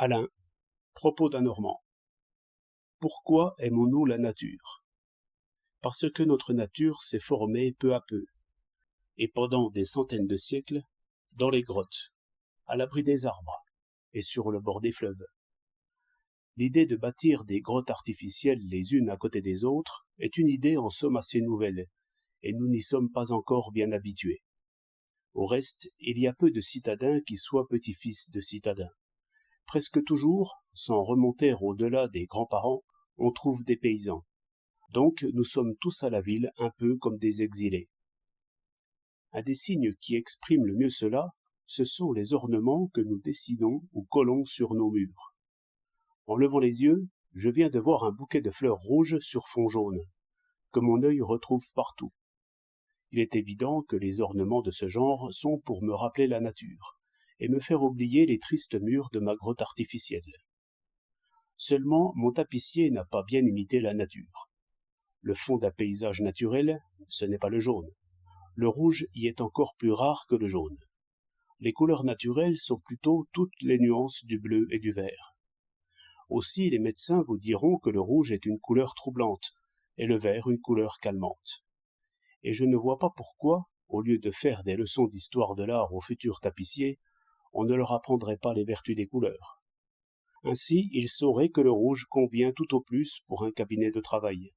Alain, propos d'un Normand. Pourquoi aimons-nous la nature? Parce que notre nature s'est formée peu à peu, et pendant des centaines de siècles, dans les grottes, à l'abri des arbres, et sur le bord des fleuves. L'idée de bâtir des grottes artificielles les unes à côté des autres est une idée en somme assez nouvelle, et nous n'y sommes pas encore bien habitués. Au reste, il y a peu de citadins qui soient petits-fils de citadins. Presque toujours, sans remonter au-delà des grands-parents, on trouve des paysans. Donc nous sommes tous à la ville un peu comme des exilés. Un des signes qui exprime le mieux cela, ce sont les ornements que nous dessinons ou collons sur nos murs. En levant les yeux, je viens de voir un bouquet de fleurs rouges sur fond jaune, que mon œil retrouve partout. Il est évident que les ornements de ce genre sont pour me rappeler la nature, et me faire oublier les tristes murs de ma grotte artificielle. Seulement, mon tapissier n'a pas bien imité la nature. Le fond d'un paysage naturel, ce n'est pas le jaune. Le rouge y est encore plus rare que le jaune. Les couleurs naturelles sont plutôt toutes les nuances du bleu et du vert. Aussi, les médecins vous diront que le rouge est une couleur troublante, et le vert une couleur calmante. Et je ne vois pas pourquoi, au lieu de faire des leçons d'histoire de l'art aux futurs tapissiers, on ne leur apprendrait pas les vertus des couleurs. Ainsi, ils sauraient que le rouge convient tout au plus pour un cabinet de travail,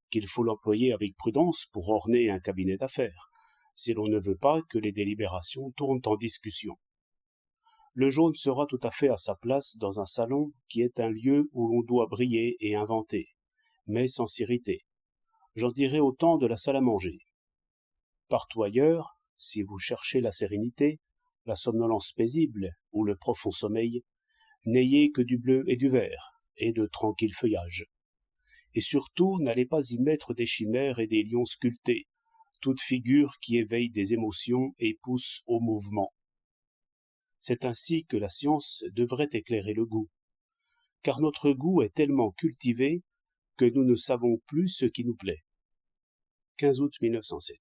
qu'il faut l'employer avec prudence pour orner un cabinet d'affaires, si l'on ne veut pas que les délibérations tournent en discussion. Le jaune sera tout à fait à sa place dans un salon qui est un lieu où l'on doit briller et inventer, mais sans s'irriter. J'en dirai autant de la salle à manger. Partout ailleurs, si vous cherchez la sérénité, la somnolence paisible ou le profond sommeil, n'ayez que du bleu et du vert, et de tranquilles feuillages. Et surtout, n'allez pas y mettre des chimères et des lions sculptés, toutes figures qui éveillent des émotions et poussent au mouvement. C'est ainsi que la science devrait éclairer le goût, car notre goût est tellement cultivé que nous ne savons plus ce qui nous plaît. 15 août 1907.